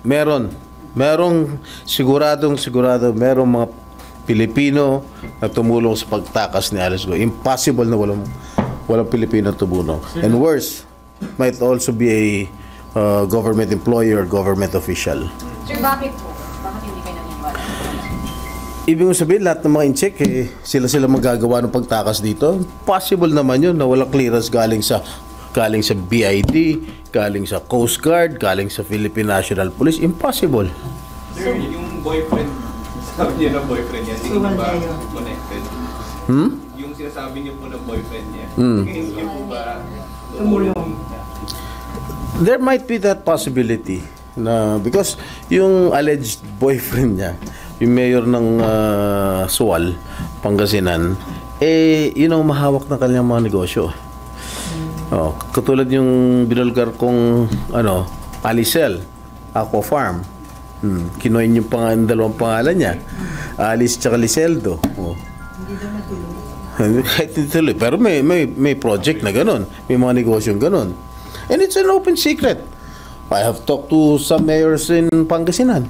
Merong sigurado, merong mga Pilipino na tumulong sa pagtakas ni Alice Go. Impossible na walang Pilipino tumulong. And worse, might also be a government employee or government official. Sir, bakit po? Bakit hindi kayo naniniwala? Ibig sabihin, lahat ng mga in-check, sila magagawa ng pagtakas dito. Possible naman yun na walang clearance galing sa BID, galing sa Coast Guard, galing sa Philippine National Police. Impossible. Sir, yung boyfriend, sabi niyo na boyfriend niya, hindi ba connected? Yung sinasabi niyo po na boyfriend niya, hindi po ba tumulong? There might be that possibility na because yung alleged boyfriend niya, yung mayor ng Sual, Pangasinan, yun ang mahawak ng kanyang mga negosyo. Katulad yung binulgar kong Alicel, Aqua Farm. Kinuha yung dalawang pangalan niya, Alice tsaka Liceldo. Hindi daw natuloy. Kahit hindi tuloy. Pero may project na ganun. May mga negosyong ganun. And it's an open secret. I have talked to some mayors in Pangasinan.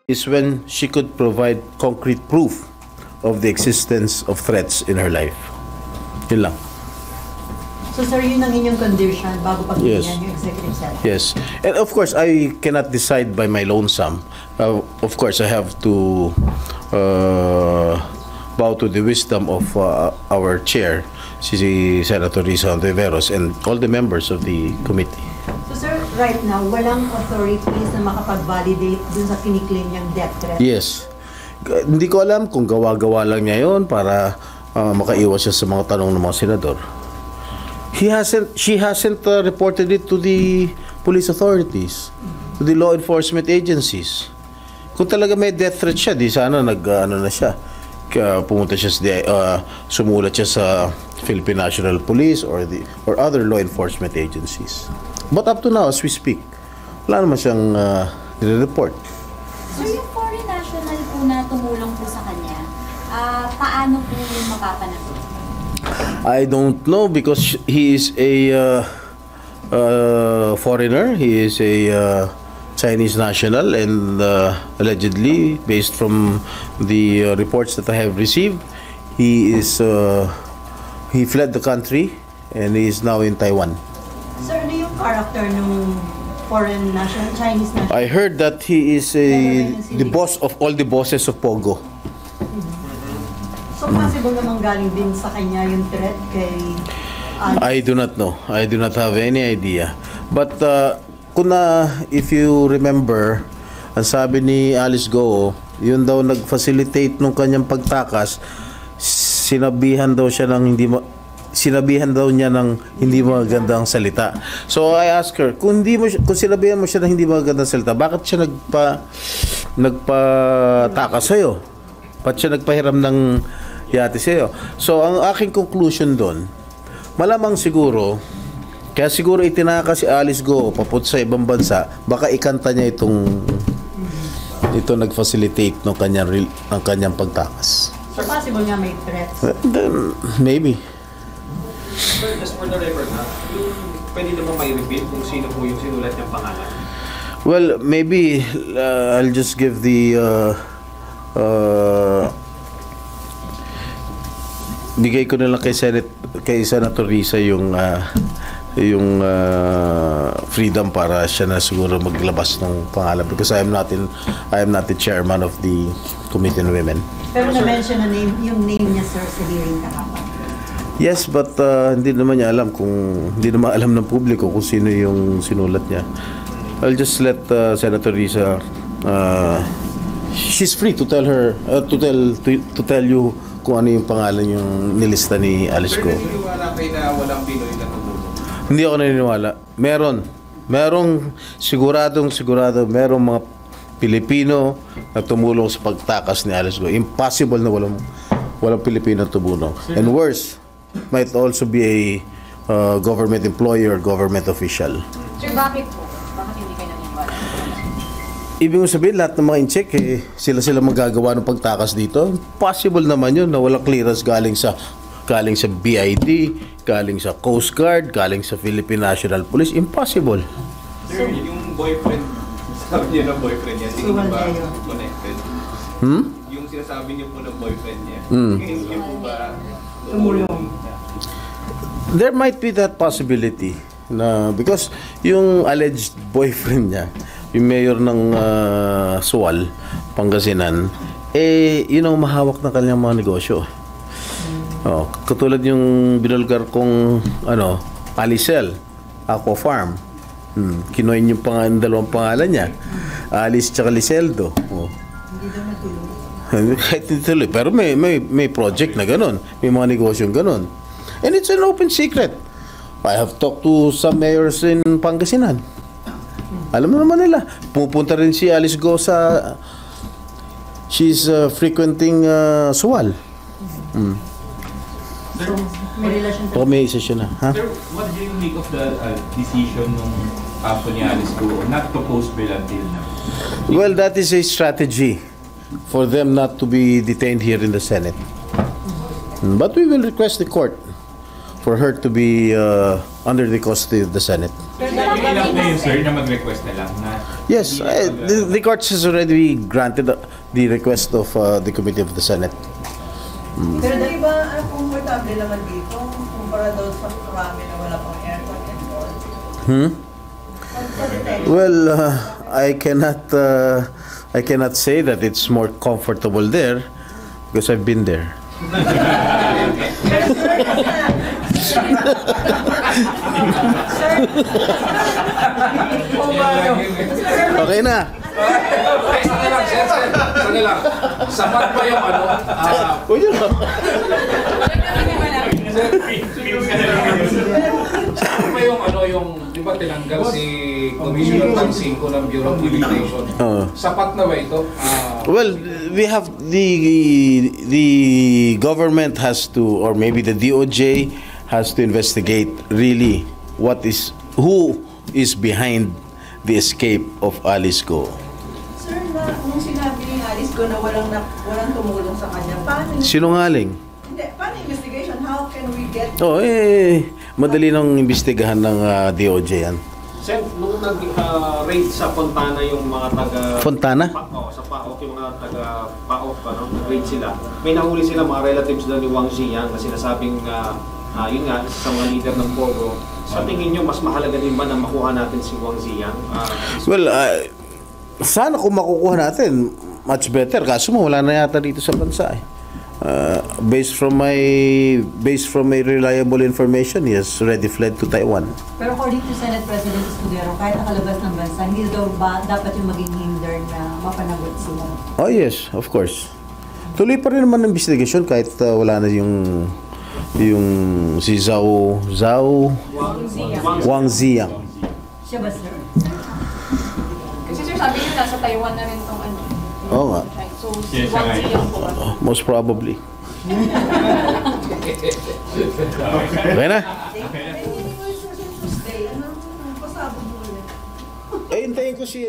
Is when she could provide concrete proof of the existence of threats in her life. Yun lang. So sir, yun ang inyong condition bago pag-iyan Yes. yung executive session? Yes. And of course, I cannot decide by my lonesome. Of course, I have to bow to the wisdom of our chair, si Senator Risa Ontiveros, and all the members of the committee. So sir, right now, walang authorities na makapag-validate dun sa kiniklaim niyang death threat? Yes. Hindi ko alam kung gawa-gawa lang niya yun para makaiwas siya sa mga tanong ng mga senador. She hasn't reported it to the police authorities, to the law enforcement agencies. Kung talaga may death threat siya, di sana na siya. Pumunta siya sumulat siya sa Philippine National Police or other law enforcement agencies. But up to now, as we speak, wala naman siyang nire-report. So yung foreign national po na tumulong po sa kanya, paano po yung mapapanagot? I don't know because he is a foreigner. He is a Chinese national and allegedly, based from the reports that I have received, he fled the country and he is now in Taiwan. Sir, ano yung character nung foreign national, Chinese national? I heard that he is the boss of all the bosses of Pogo. So possible namang galing din sa kanya yung threat kay I do not know. I do not have any idea. But if you remember, ang sabi ni Alice Go, yun daw nag-facilitate nung kanyang pagtakas, sinabihan daw niya ng hindi magandang salita. So I asked her, kung sinabihan mo siya ng hindi magandang salita, bakit siya nagpatakas sa'yo? Bakit siya nagpahiram ng yate sa'yo? So ang aking conclusion doon, malamang siguro, kaya siguro itinaka si Alice Go papunta sa ibang bansa, baka ikanta niya ito nag-facilitate ng kanyang pagtakas. So possible nga may threats? Maybe. Sir, just for the record pwede naman may reveal kung sino po yung sinulat niyang pangalan? Well, maybe I'll just give the bigay ko na lang kay Senator Risa yung freedom para siya na siguro maglabas ng pangalan because I am not the chairman of the Committee on Women. Pero na-mention na yung name niya, sir, sa hearing kahapon. Yes, but hindi naman alam ng publiko kung sino yung sinulat niya. I'll just let Senator Risa she's free to tell you kung ano yung pangalan yung nilista ni Alice Go. Pero naniniwala kayo na walang Pinoy na tumulong? Hindi ako naniniwala. Merong sigurado merong mga Pilipino na tumulong sa pagtakas ni Alice Go. Impossible na walang Pilipino tumulong. And worse, might also be a government employee or government official. Sir, bakit po? Bakit hindi kayo naniniwala? Ibig mo sabihin, lahat ng mga in-check, sila magagawa ng pagtakas dito? Possible naman yun na walang clearance galing sa BID, galing sa Coast Guard, galing sa Philippine National Police. Impossible. Sir, yung boyfriend, sabi niyo na boyfriend niya, tingin niyo ba connected? Yung sinasabi niyo po na boyfriend niya, tingin niyo po ba tumulong? There might be that possibility na because yung alleged boyfriend niya, yung mayor ng Sual, Pangasinan, yun ang mahawak ng kanyang mga negosyo. Katulad yung binulgar kong Alicel, Aqua Farm. Kinuha yung dalawang pangalan niya, Alice tsaka Liceldo. Hindi daw natuloy. Kahit hindi tuloy. Pero may project na ganun. May mga negosyong ganun. And it's an open secret. I have talked to some mayors in Pangasinan. Alam mo naman nila. Pupunta rin si Alice Go sa... She's frequenting Sual. So, may relasyon O may isa siya na. Ha? Sir, what do you make of the decision ng kampo ni Alice Go not to post bail until now? Well, that is a strategy for them not to be detained here in the Senate. But we will request the court for her to be under the custody of the Senate. Yung enough na yun, sir, na mag-request na lang na... Yes, the court has already granted the request of the committee of the Senate. Pero di ba comfortable naman dito kumpara daw sa marami na wala pang aircon and all? Well, I cannot say that it's more comfortable there because I've been there. Okay na. Sandali lang. Sapat pa yung sapat pa yung di ba tinanggal si Commissioner Tangsing ko ng Bureau of Immigration. Sapat na ba ito? Well, we have the government has to, or maybe the DOJ has to investigate really who is behind the escape of Alice Go. Sir, nung sinabi ni Alice ko na walang tumulong sa kanya, paano? Sinungaling. Hindi, paano investigation? How can we get... Madali nang imbestigahan ng DOJ yan. Sen, nung nag-raid sa Fontana yung mga taga... Fontana? Sa PAOK, yung mga taga PAOK, nag-raid sila. May nahuli sila mga relatives daw ni Wang Ziyang na sinasabing, yun nga, isa sa mga leader ng Pogo. Sa tingin nyo, mas mahalaga din ba na makuha natin si Wang Ziyang? Well, sana kung makukuha natin, much better. Kaso mo, wala na yata dito sa bansa eh. Based from my reliable information, he has already fled to Taiwan. Pero according to Senate President Escudero, kahit nakalabas ng bansa, hindi daw ba dapat yung maging hinder na mapanagot sila? Oh yes, of course. Tuloy pa rin naman ang investigation kahit wala na yung si Wang Ziyang. Siya ba, sir? Kasi sir, sabi niyo nasa Taiwan na rin tong ano. Oo nga. So, si Wang Ziyang po ba? Most probably. Okay na? Anong pasabog mo ulit? Hintayin ko si